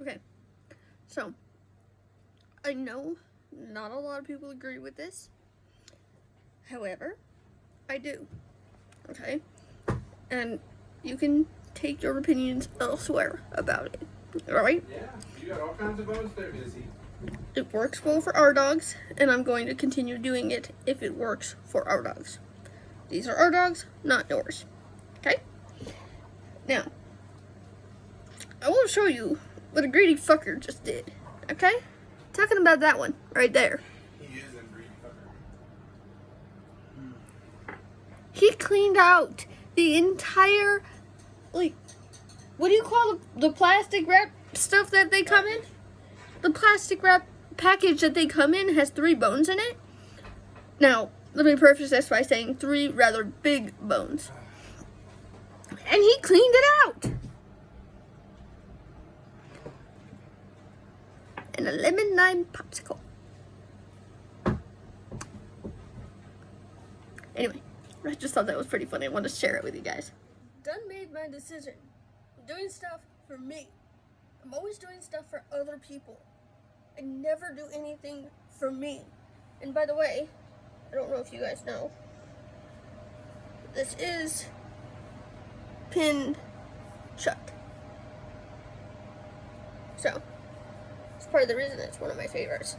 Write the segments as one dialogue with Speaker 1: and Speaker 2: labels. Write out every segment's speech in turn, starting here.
Speaker 1: Okay, so I know not a lot of people agree with this. However, I do. Okay? And you can take your opinions elsewhere about it. Alright?
Speaker 2: Yeah, you got all kinds of bones there, Izzy.
Speaker 1: It works well for our dogs, and I'm going to continue doing it if it works for our dogs. These are our dogs, not yours. Okay? Now, I want to show you what a greedy fucker just did. Okay? Talking about that one right there.
Speaker 2: He is a greedy fucker.
Speaker 1: He cleaned out the entire, like, what do you call the plastic wrap stuff that they come in? The plastic wrap package that they come in has 3 bones in it. Now, let me preface this by saying 3 rather big bones. And he cleaned it out. And a lemon lime popsicle. Anyway, I just thought that was pretty funny. I wanted to share it with you guys. Done made my decision. I'm doing stuff for me. I'm always doing stuff for other people. I never do anything for me. And by the way, I don't know if you guys know, this is pinned shut. So, it's part of the reason it's one of my favorites.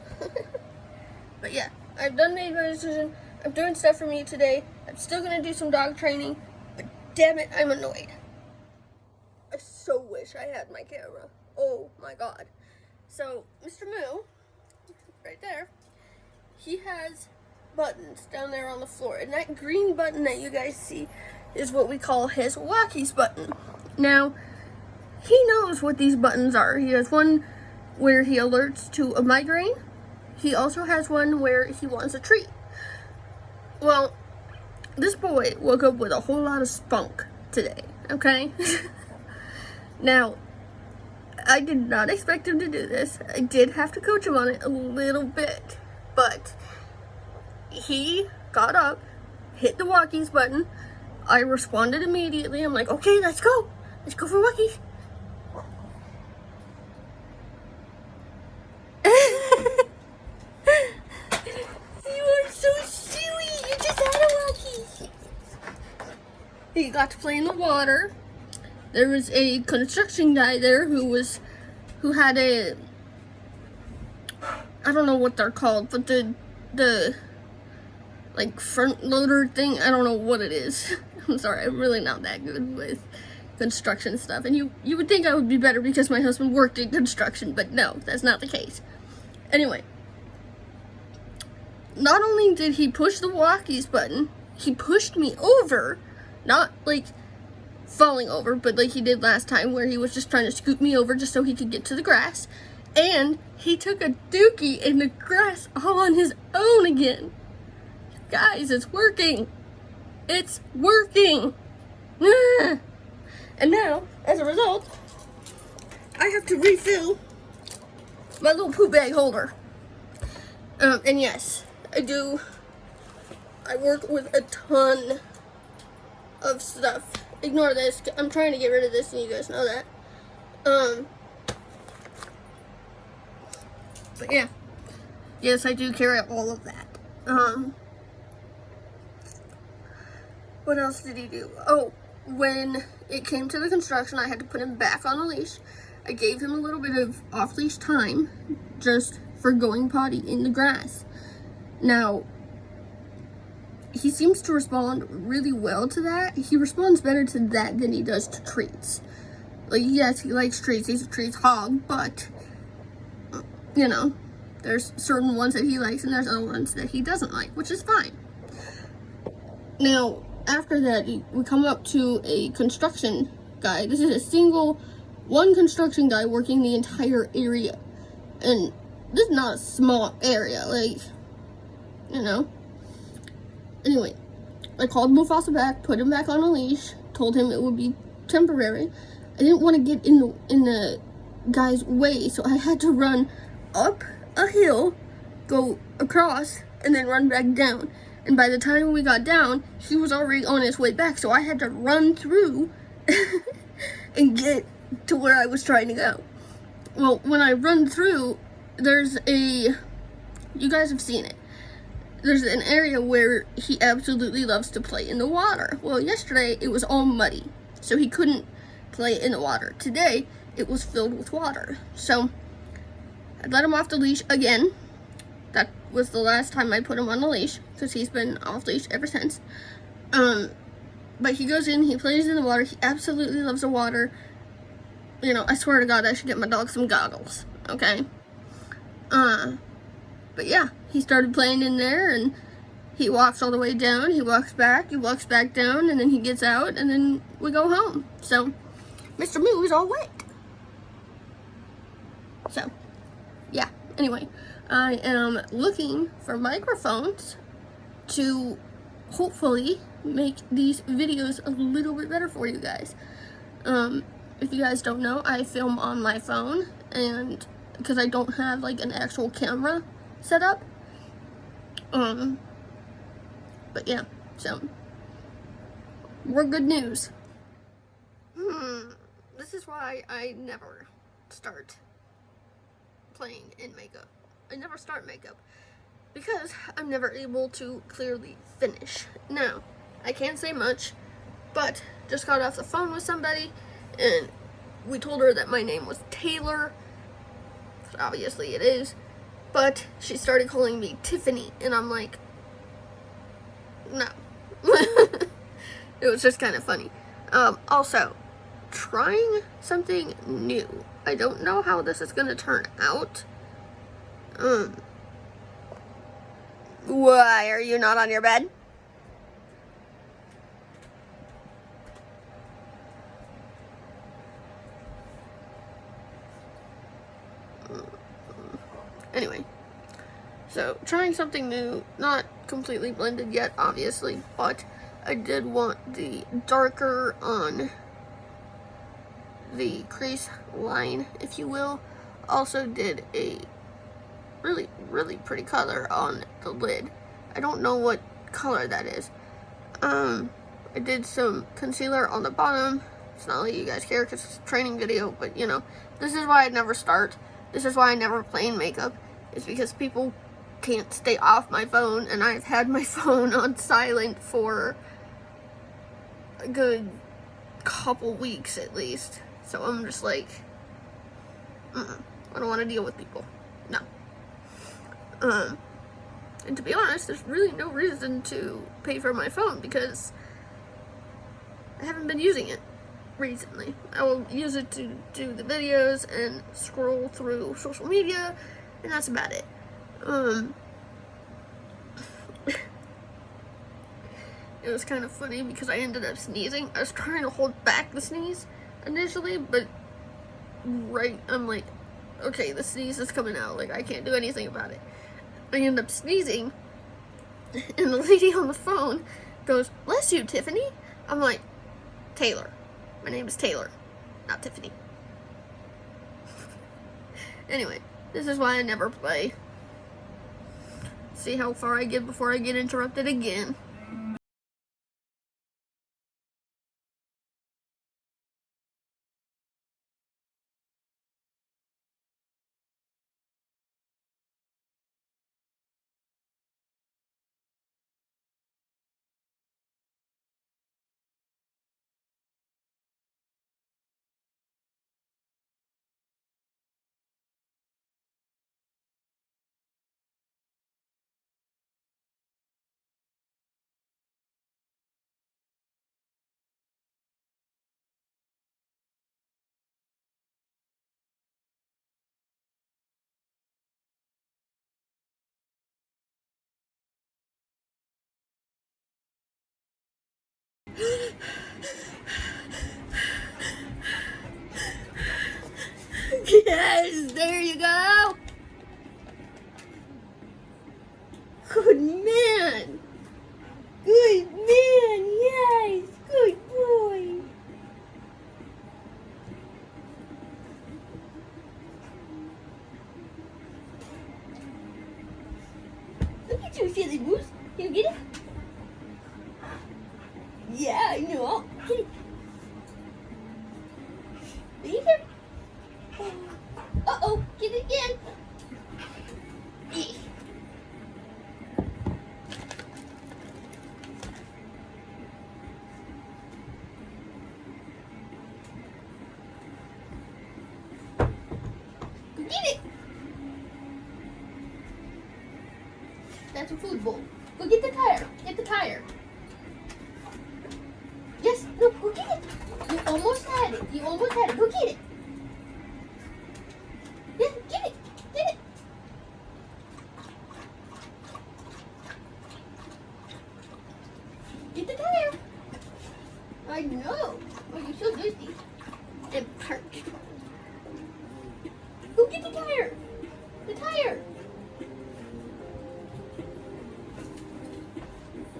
Speaker 1: But yeah, I've done made my decision. I'm doing stuff for me today. I'm still gonna do some dog training, but damn it, I'm annoyed. I so wish I had my camera. Oh my god. So, Mr. Moo, right there, he has buttons down there on the floor. And that green button that you guys see is what we call his walkies button. Now, he knows what these buttons are. He has one where he alerts to a migraine. He also has one where he wants a treat. Well, this boy woke up with a whole lot of spunk today, okay? Now, I did not expect him to do this. I did have to coach him on it a little bit, but he got up, hit the walkies button. I responded immediately. I'm like, okay, let's go. Let's go for walkies. You are so silly. You just had a walkie. He got to play in the water. There was a construction guy there who had a, I don't know what they're called, but the like front loader thing, I don't know what it is. I'm sorry, I'm really not that good with construction stuff. And you would think I would be better because my husband worked in construction, but no, that's not the case. Anyway, not only did he push the walkies button, he pushed me over, not like falling over, but like he did last time where he was just trying to scoot me over just so he could get to the grass. And he took a dookie in the grass all on his own again. Guys, it's working. It's working. And now, as a result, I have to refill my little poop bag holder. And yes, I work with a ton of stuff. Ignore this. I'm trying to get rid of this and you guys know that. But yeah. Yes, I do carry all of that. What else did he do? Oh, when it came to the construction, I had to put him back on a leash. I gave him a little bit of off-leash time just for going potty in the grass. Now, he seems to respond really well to that. He responds better to that than he does to treats. Like, yes, he likes treats. He's a treats hog, but, you know, there's certain ones that he likes and there's other ones that he doesn't like, which is fine. Now, after that, we come up to a construction guy. This is one construction guy working the entire area. And this is not a small area, like, you know. Anyway, I called Mufasa back, put him back on a leash, told him it would be temporary. I didn't want to get in the guy's way, so I had to run up a hill, go across, and then run back down. And by the time we got down, he was already on his way back, so I had to run through and get to where I was trying to go. well, when I run through, there's a, you guys have seen it. There's an area where he absolutely loves to play in the water. Well, yesterday it was all muddy, so he couldn't play in the water. Today, it was filled with water. So, I let him off the leash again. That was the last time I put him on the leash, because he's been off leash ever since. But he goes in, he plays in the water, he absolutely loves the water. You know, I swear to God, I should get my dog some goggles, okay? But yeah, he started playing in there, and he walks all the way down, he walks back down, and then he gets out, and then we go home. So, Mr. Moo is all wet. So, yeah, anyway, I am looking for microphones to hopefully make these videos a little bit better for you guys. If you guys don't know, I film on my phone, and because I don't have like an actual camera set up. But yeah, so more good news. This is why I never start playing in makeup. I never start makeup because I'm never able to clearly finish. Now, I can't say much, but just got off the phone with somebody, and we told her that my name was Taylor. Obviously it is, but she started calling me Tiffany, and I'm like, no. It was just kind of funny. Also, trying something new. I don't know how this is gonna turn out. Why are you not on your bed? Anyway, so trying something new, not completely blended yet, obviously, but I did want the darker on the crease line, if you will. Also did a really, really pretty color on the lid. I don't know what color that is. I did some concealer on the bottom. It's not like you guys care because it's a training video, but you know, this is why I never start. This is why I never play in makeup. It's because people can't stay off my phone, and I've had my phone on silent for a good couple weeks at least. So I'm just like, I don't want to deal with people. No. And to be honest, there's really no reason to pay for my phone because I haven't been using it recently. I will use it to do the videos and scroll through social media, and that's about it. It was kind of funny because I ended up sneezing. I was trying to hold back the sneeze initially, but I'm like, okay, the sneeze is coming out. Like, I can't do anything about it. I end up sneezing, and the lady on the phone goes, "Bless you, Tiffany." I'm like, Taylor. My name is Taylor, not Tiffany. Anyway, this is why I never play. See how far I get before I get interrupted again. Yes, there you go. Good man. Good man, yes. Good boy. Look at you, silly goose. You get it? Yeah, I know. Get it. Are you here? Oh. Uh-oh, get it again. Eek. Go get it. That's a food bowl. Go get the tire. Get the tire. Yes, no, go get it. You almost had it. You almost had it. Go get it. Yeah, get it. Get it. Get the tire. I know. Oh, you're so thirsty. And parched. Go get the tire. The tire.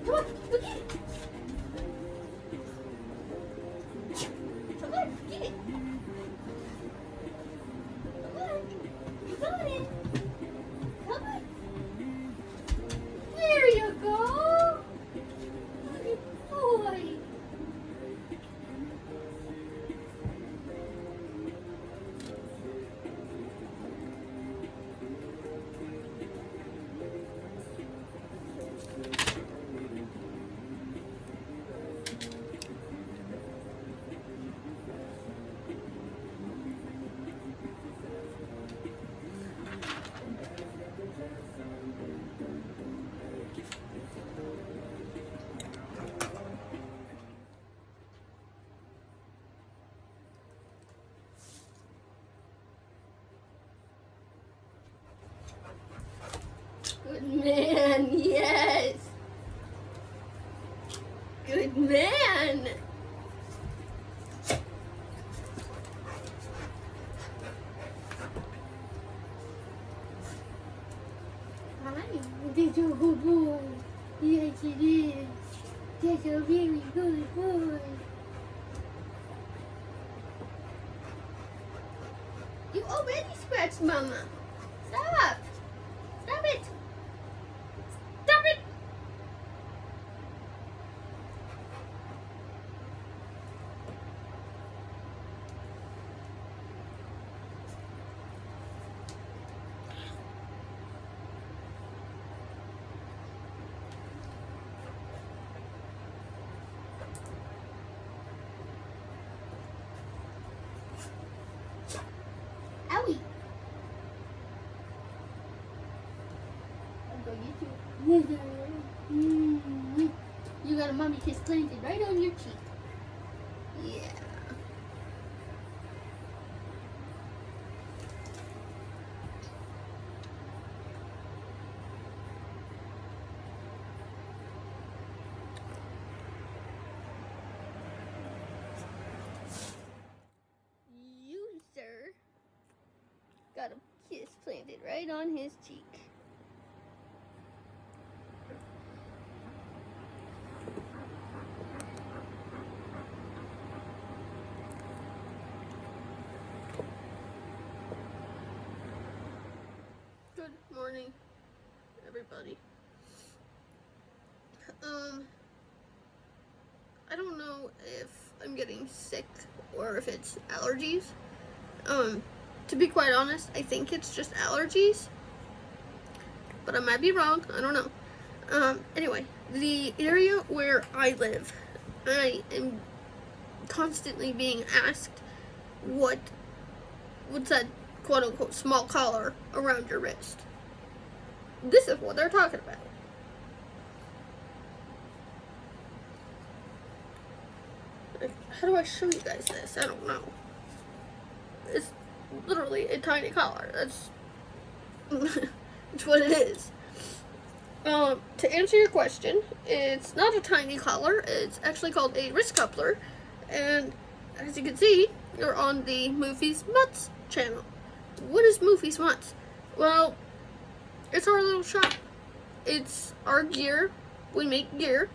Speaker 1: Come on, go get it. Come on, get it. Come on. You got it. Come on. There you go. Good boy. Good man, yes. Good man. Hi, that's a good boy. Yes, it is. That's a very good boy. You already scratched Mama. Stop. Stop it. Stop it. Owie. I'm gonna get you. You got a mommy kiss planted right on your cheek. Yeah. You, sir, got a kiss planted right on his cheek. Good morning, everybody. I don't know if I'm getting sick or if it's allergies. To be quite honest, I think it's just allergies, but I might be wrong. I don't know. Anyway, the area where I live, I am constantly being asked what's that quote unquote small collar around your wrist. This is what they're talking about. How do I show you guys this? I don't know. It's literally a tiny collar. That's it's what it is. To answer your question, it's not a tiny collar. It's actually called a wrist coupler, and as you can see, you're on the Moofy's Mutts channel. What is Moofy's Mutts? Well, it's our little shop. It's our gear. We make gear.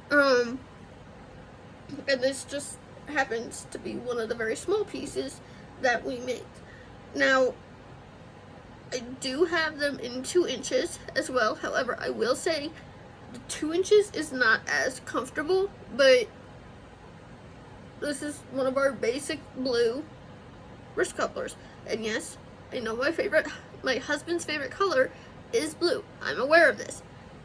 Speaker 1: And this just happens to be one of the very small pieces that we make. Now, I do have them in 2 inches as well. However, I will say the 2 inches is not as comfortable, but this is one of our basic blue wrist couplers. And yes, I know my husband's favorite color is blue. I'm aware of this.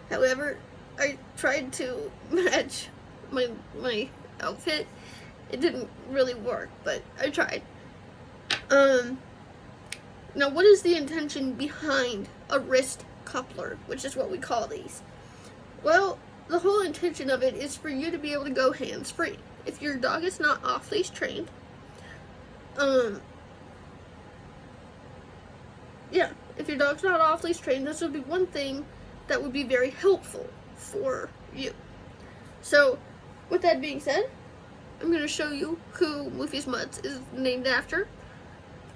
Speaker 1: However, I tried to match my outfit. It didn't really work, but I tried. Now what is the intention behind a wrist coupler, which is what we call these? Well, the whole intention of it is for you to be able to go hands-free. If your dog is not off-leash trained, if your dog's not off-leash trained, this would be one thing that would be very helpful for you. So, with that being said, I'm going to show you who Moofy's Mutts is named after.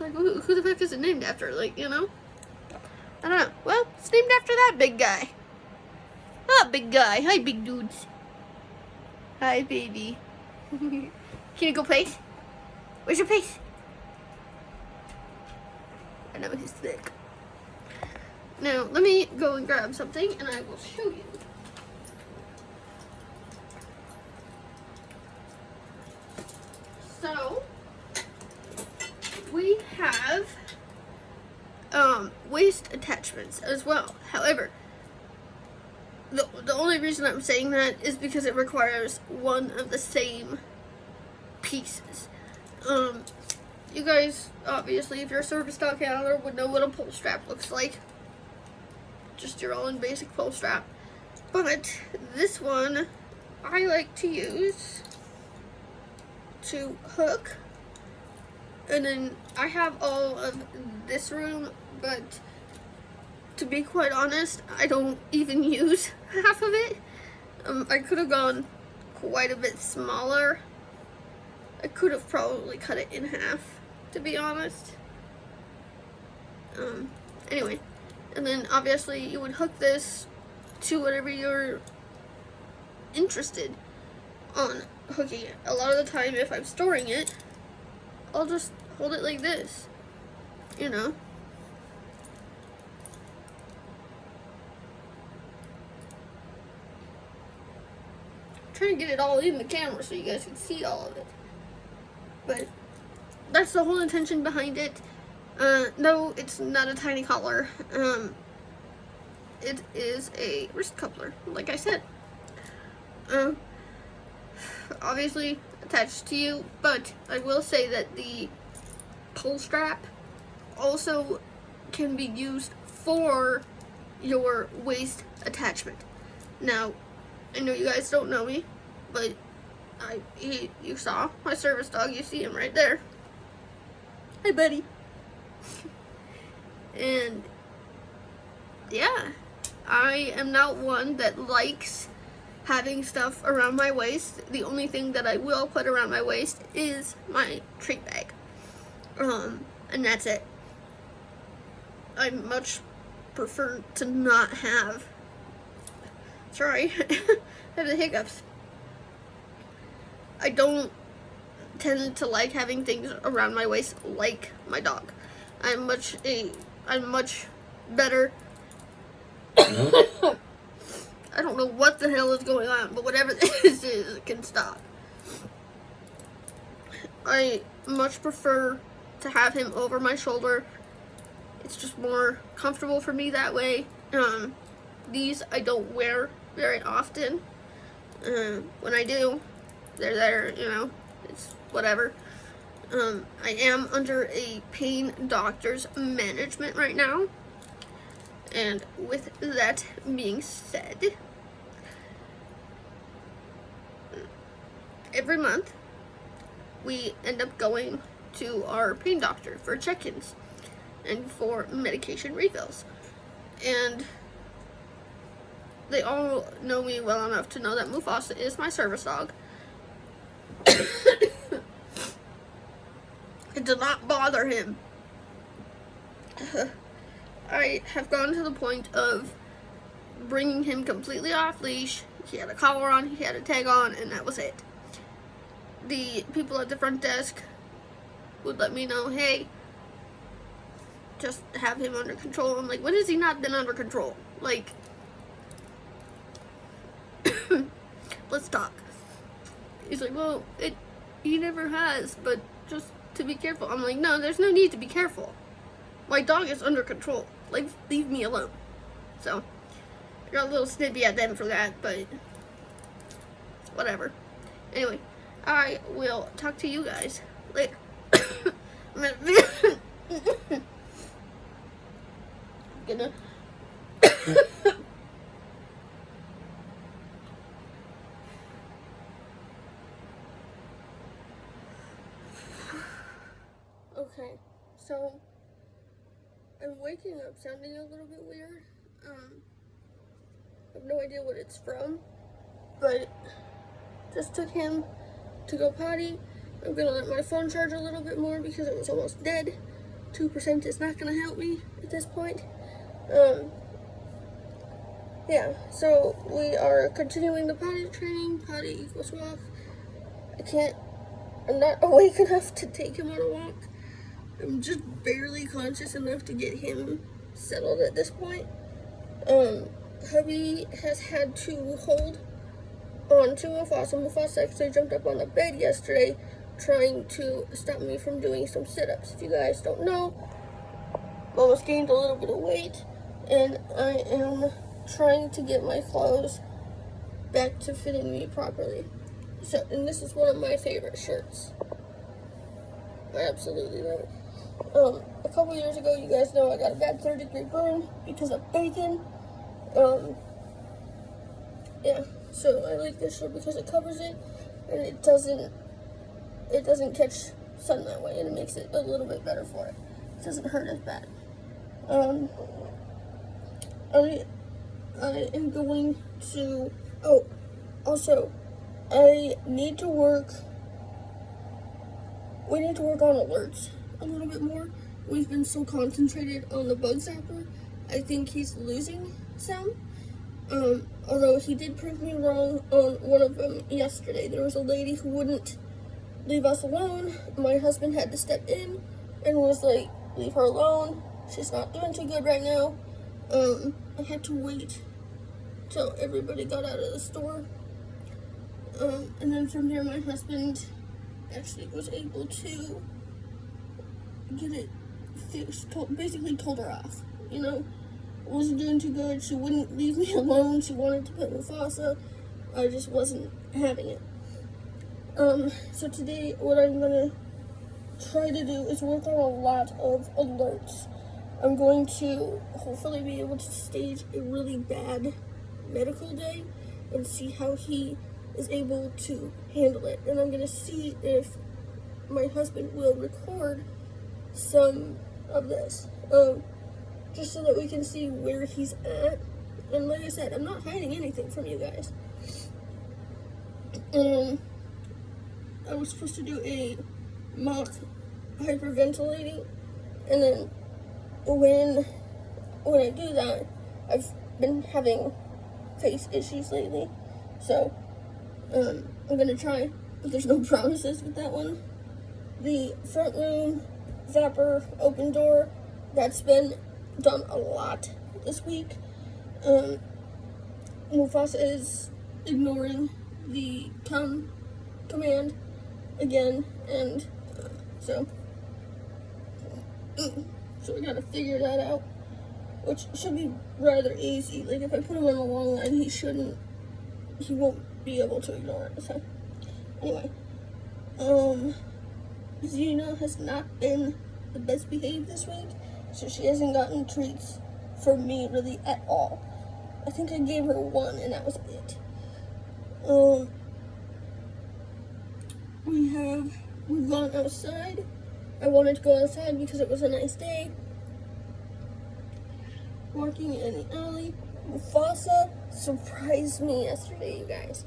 Speaker 1: Like, who the fuck is it named after? Like, you know? I don't know. Well, it's named after that big guy. Ah, big guy. Hi, big dudes. Hi, baby. Can you go place? Where's your place? I know he's thick. Now, let me go and grab something, and I will show you. So, we have waist attachments as well. However, the only reason I'm saying that is because it requires one of the same pieces. You guys, obviously, if you're a service dog handler, would know what a pull strap looks like. Just your own basic pull strap. But this one, I like to use to hook. And then I have all of this room, but to be quite honest, I don't even use half of it. I could have gone quite a bit smaller. I could have probably cut it in half, to be honest. Anyway, and then obviously you would hook this to whatever you're interested on hooking it. A lot of the time, if I'm storing it, I'll just hold it like this, you know. I'm trying to get it all in the camera so you guys can see all of it. But that's the whole intention behind it. No, it's not a tiny collar. It is a wrist coupler, like I said. Obviously attached to you, but I will say that the pull strap also can be used for your waist attachment. Now, I know you guys don't know me, but you saw my service dog. You see him right there. Hi, buddy. And yeah, I am not one that likes having stuff around my waist. The only thing that I will put around my waist is my treat bag. And that's it. I much prefer to not have, sorry, I have the hiccups. I don't tend to like having things around my waist like my dog. I'm much better. I don't know what the hell is going on, but whatever this is, it can stop. I much prefer to have him over my shoulder. It's just more comfortable for me that way. These I don't wear very often. When I do, they're there, you know, it's whatever. I am under a pain doctor's management right now. And with that being said, every month we end up going to our pain doctor for check-ins and for medication refills. And they all know me well enough to know that Mufasa is my service dog. It did not bother him. I have gone to the point of bringing him completely off leash. He had a collar on, he had a tag on, and that was it. The people at the front desk would let me know, hey, just have him under control. I'm like, when has he not been under control? Like, let's talk. He's like, well, he never has, but just to be careful. I'm like, no, there's no need to be careful. My dog is under control. Like, leave me alone. So, I got a little snippy at them for that, but whatever. Anyway, I will talk to you guys later. Gonna okay, so I'm waking up sounding a little bit weird. I have no idea what it's from, but just took him to go potty. I'm gonna let my phone charge a little bit more because it was almost dead. 2% is not gonna help me at this point. Yeah, so we are continuing the potty training. Potty equals walk. I'm not awake enough to take him on a walk. I'm just barely conscious enough to get him settled at this point. Hubby has had to hold on to Mufasa. Mufasa actually jumped up on the bed yesterday trying to stop me from doing some sit-ups. If you guys don't know, Mama's gained a little bit of weight, and I am trying to get my clothes back to fitting me properly. So, and this is one of my favorite shirts. I absolutely love it. A couple years ago, you guys know I got a bad 3rd-degree burn because of bacon. Yeah, so I like this shirt because it covers it, and it doesn't catch sun that way, and it makes it a little bit better for it. It doesn't hurt as bad. I am going to, also, we need to work on alerts a little bit more. We've been so concentrated on the bug zapper. I think he's losing some. Although he did prove me wrong on one of them yesterday. There was a lady who wouldn't leave us alone. My husband had to step in and was like, leave her alone. She's not doing too good right now. I had to wait till everybody got out of the store. And then from there, my husband actually was able to get it fixed. Basically told her off, you know. Wasn't doing too good. She wouldn't leave me alone. She wanted to pet Mufasa. I just wasn't having it. So today, what I'm gonna try to do is work on a lot of alerts. I'm going to hopefully be able to stage a really bad medical day and see how he is able to handle it. And I'm gonna see if my husband will record some of this, just so that we can see where he's at. And like I said, I'm not hiding anything from you guys. I was supposed to do a mock hyperventilating, and then when I do that, I've been having face issues lately, so I'm gonna try, but there's no promises with that one. The front room zapper open door, that's been done a lot this week. Mufasa is ignoring the come command again, and so we gotta figure that out, which should be rather easy. Like, if I put him on a long line, he won't be able to ignore it. So anyway, Xena has not been the best behaved this week, so she hasn't gotten treats from me really at all. I think I gave her one, and that was it. We've gone outside. I wanted to go outside because it was a nice day. Walking in the alley. Mufasa surprised me yesterday, you guys.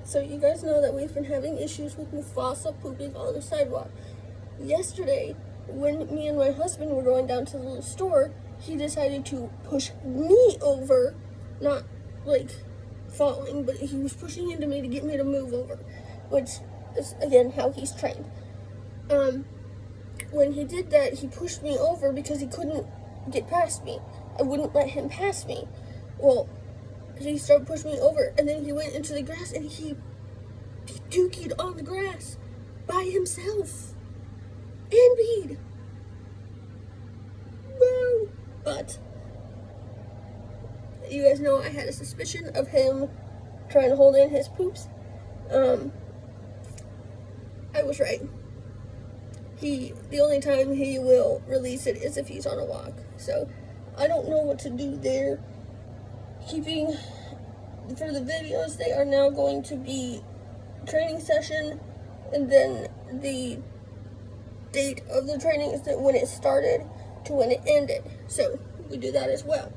Speaker 1: So you guys know that we've been having issues with Mufasa pooping on the sidewalk. Yesterday, when me and my husband were going down to the little store, he decided to push me over, not like falling, but he was pushing into me to get me to move over, which is, again, how he's trained. When he did that, he pushed me over because he couldn't get past me. I wouldn't let him pass me. Well, he started pushing me over, and then he went into the grass, and he dookied on the grass by himself and peed. you guys know, I had a suspicion of him trying to hold in his poops. I was right. The only time he will release it is if he's on a walk. So I don't know what to do there. For the videos, they are now going to be training session, and then the date of the training is that when it started to when it ended. So we do that as well.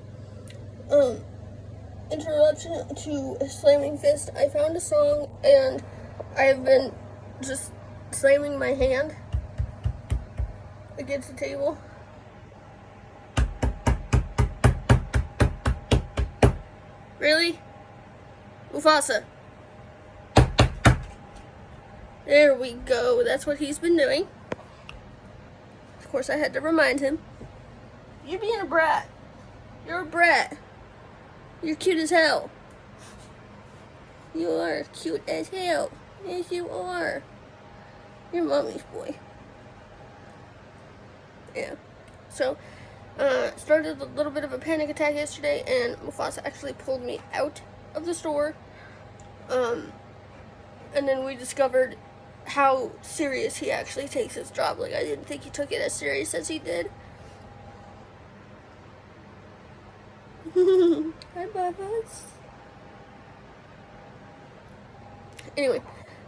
Speaker 1: Interruption to Slamming Fist. I found a song and I have been just slamming my hand against the table. Really? Mufasa. There we go. That's what he's been doing. Of course, I had to remind him. You're being a brat. You're a brat. You're cute as hell. You are cute as hell. Yes, you are. You're mommy's boy. Yeah. So, started a little bit of a panic attack yesterday, and Mufasa actually pulled me out of the store. And then we discovered how serious he actually takes his job. Like, I didn't think he took it as serious as he did. Hi, Bubbles. Anyway,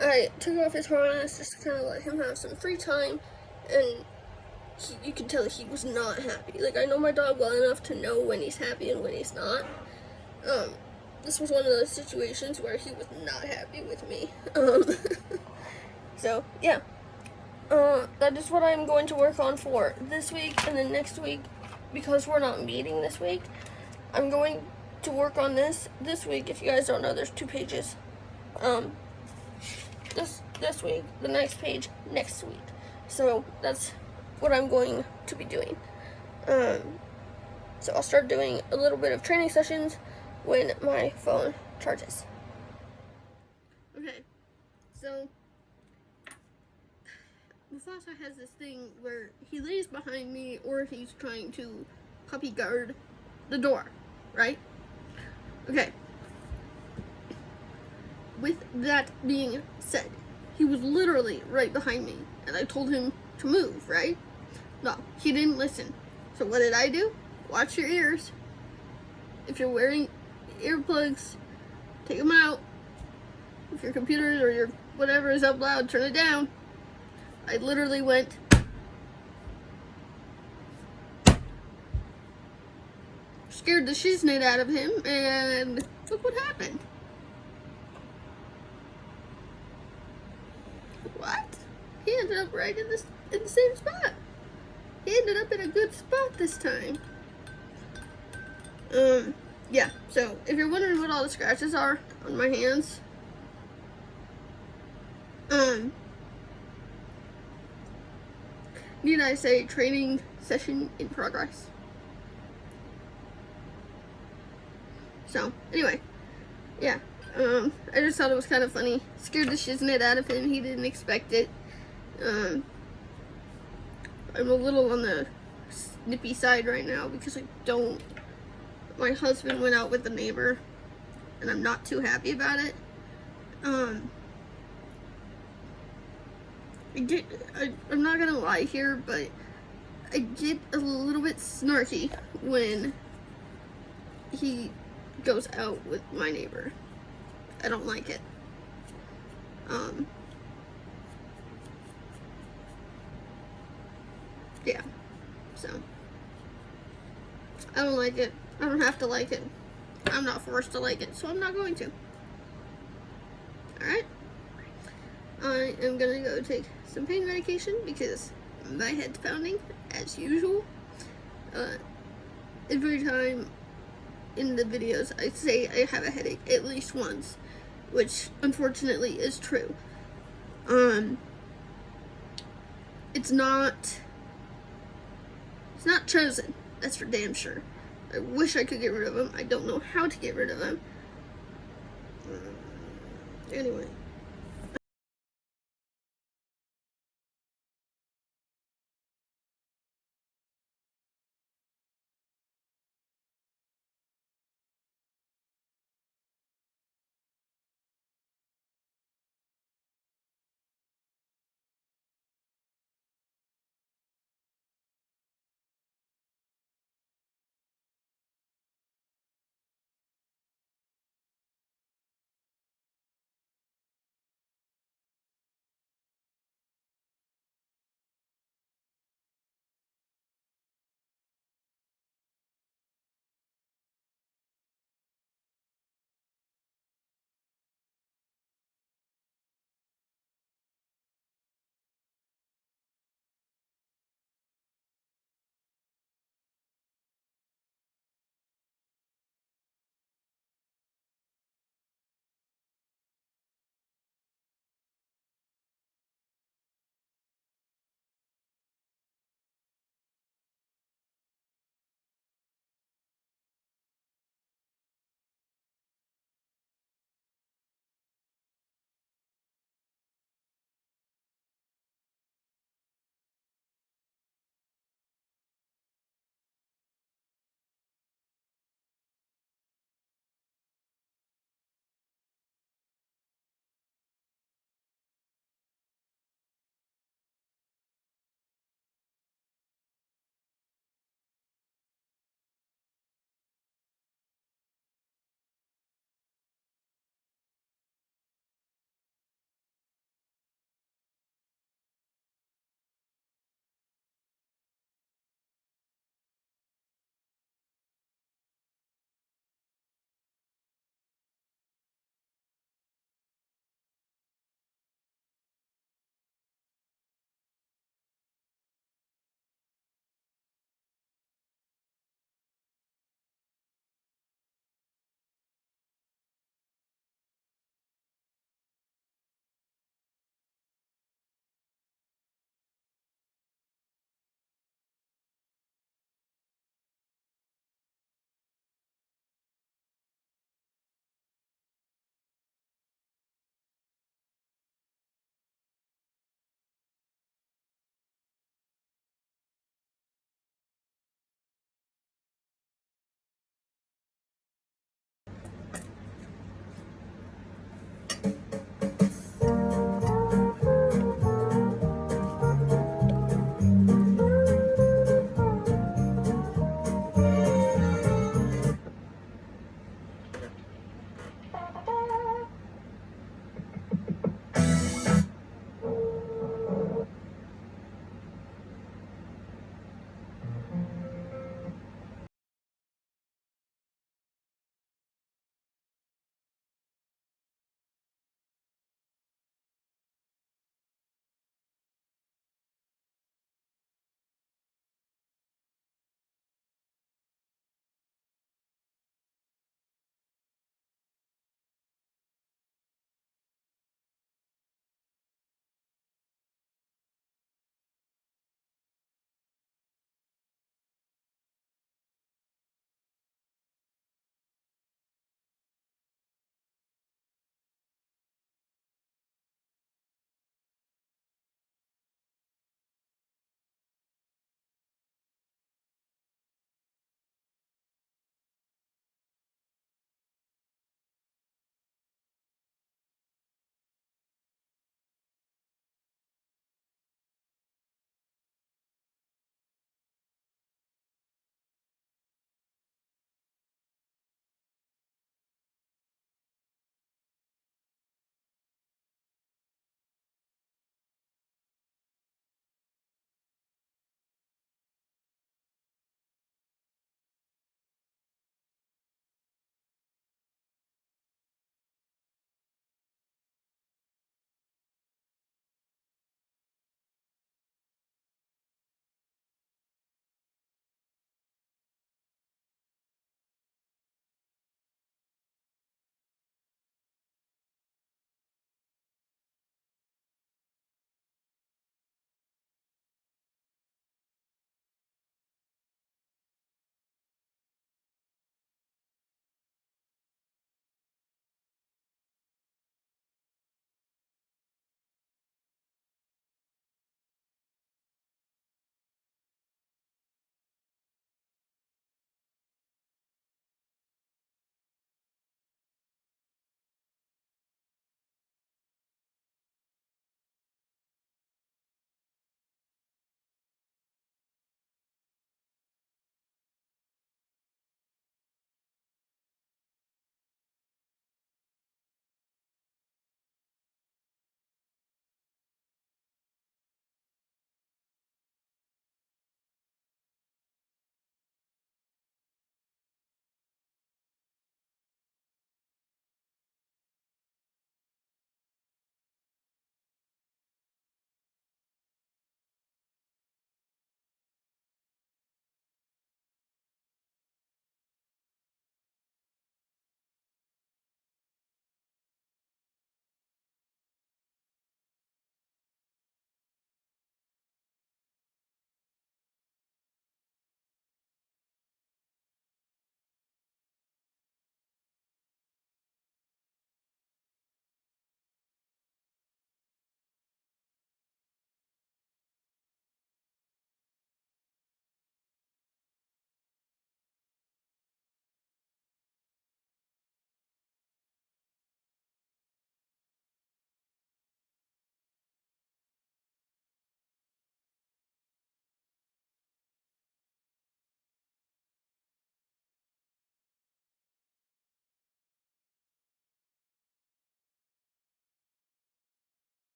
Speaker 1: I took off his harness just to kind of let him have some free time, and you can tell he was not happy. Like, I know my dog well enough to know when he's happy and when he's not. This was one of those situations where he was not happy with me. So, yeah. That is what I'm going to work on for this week, and then next week, because we're not meeting this week, I'm going to work on this week. If you guys don't know, there's 2 pages. This week, the next page next week. So that's what I'm going to be doing. So I'll start doing a little bit of training sessions when my phone charges. Okay, so Mufasa has this thing where he lays behind me or he's trying to puppy guard the door, right? Okay. With that being said, he was literally right behind me, and I told him to move, right? No, he didn't listen. So what did I do? Watch your ears. If you're wearing earplugs, take them out. If your computer or your whatever is up loud, turn it down. I literally went scared the shiznit out of him, and look what happened. What? He ended up right in the same spot. He ended up in a good spot this time. Yeah, so if you're wondering what all the scratches are on my hands, need I say training session in progress. So, anyway, yeah, I just thought it was kind of funny. Scared the shiznit out of him. He didn't expect it. I'm a little on the snippy side right now because my husband went out with the neighbor, and I'm not too happy about it. I'm not gonna lie here, but I get a little bit snarky when he goes out with my neighbor. I don't like it. Yeah, so I don't like it. I don't have to like it. I'm not forced to like it, so I'm not going to. Alright? I am gonna go take some pain medication because my head's pounding, as usual. Every time in the videos I say I have a headache at least once, which unfortunately is true. It's not chosen, that's for damn sure. I wish I could get rid of them. I don't know how to get rid of them. Anyway.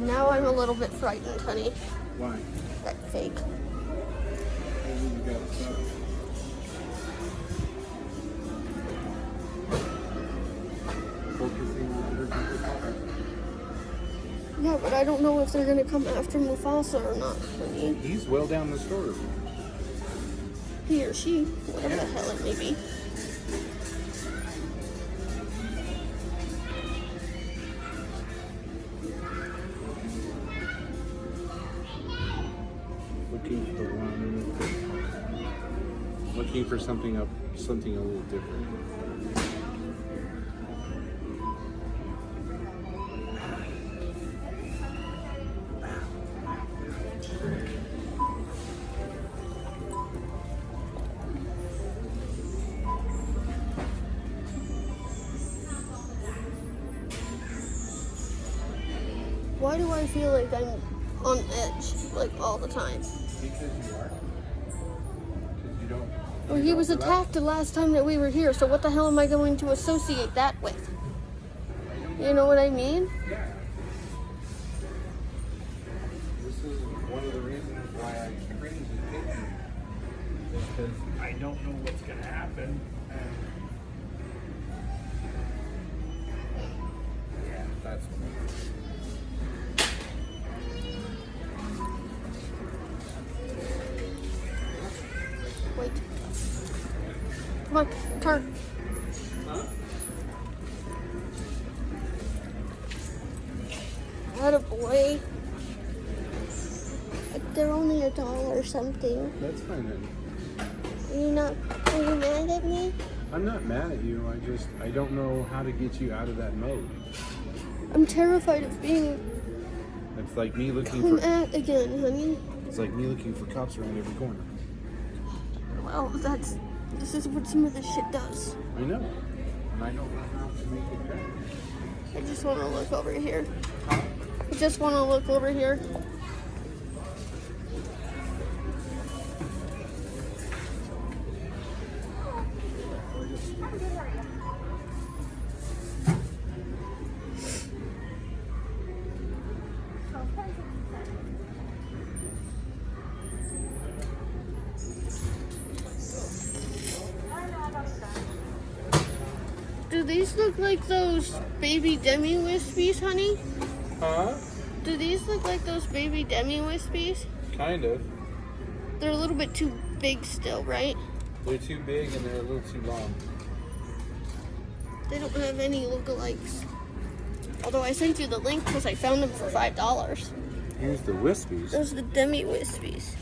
Speaker 1: Now I'm a little bit frightened, honey.
Speaker 2: Why?
Speaker 1: That fake.
Speaker 2: You got it set. Focusing on other people's topics.
Speaker 1: Yeah, but I don't know if they're gonna come after Mufasa or not, honey.
Speaker 2: He's well down the story.
Speaker 1: He or she, whatever the hell it may be.
Speaker 2: Looking for something a little different.
Speaker 1: Why do I feel like I'm on edge, like, all the time?
Speaker 2: Because you are. Because you don't.
Speaker 1: Well, he was attacked the last time that we were here, so what the hell am I going to associate that with? You know what I mean?
Speaker 2: Yeah. This is one of the reasons why I cringe at picking. Because I don't know what's going to happen. And yeah, that's what
Speaker 1: Wait. Come on, turn.
Speaker 2: Huh?
Speaker 1: Attaboy. They're only $1 or something.
Speaker 2: That's fine then.
Speaker 1: Are you mad at me?
Speaker 2: I'm not mad at you. I don't know how to get you out of that mode.
Speaker 1: I'm terrified of being
Speaker 2: It's like me looking
Speaker 1: come
Speaker 2: for.
Speaker 1: at again, honey.
Speaker 2: It's like me looking for cops around every corner.
Speaker 1: Well, this is what some of this shit does.
Speaker 2: I know. And I don't know how to make it better.
Speaker 1: I just want to look over here.
Speaker 2: Huh?
Speaker 1: I just want to look over here. Do these look like those baby Demi Wispies, honey?
Speaker 2: Huh?
Speaker 1: Do these look like those baby Demi Wispies?
Speaker 2: Kind of.
Speaker 1: They're a little bit too big still, right?
Speaker 2: They're too big and they're a little too long.
Speaker 1: They don't have any lookalikes. Although I sent you the link because I found them for $5.
Speaker 2: Here's the Wispies.
Speaker 1: Those are the Demi Wispies.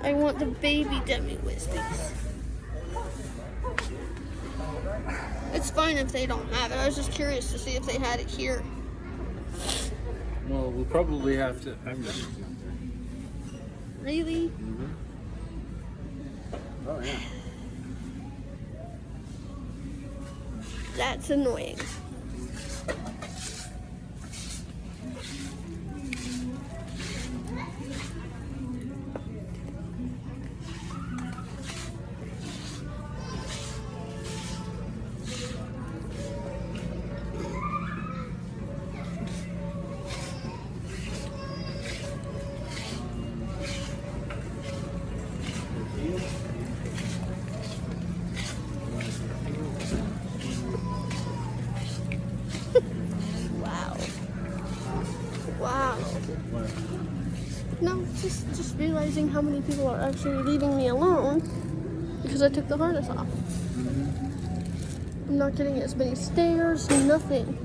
Speaker 1: I want the baby Demi Wispies. It's fine if they don't have it. I was just curious to see if they had it here.
Speaker 2: Well, we'll probably have to. I'm just.
Speaker 1: Really?
Speaker 2: Mm-hmm. Oh yeah.
Speaker 1: That's annoying. Wow. Wow. No, just realizing how many people are actually leaving me alone because I took the harness off. I'm not getting as many stares, nothing.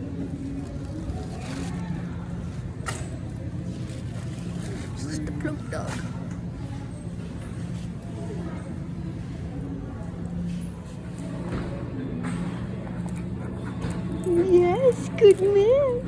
Speaker 1: Just a plump dog. Yes, good man.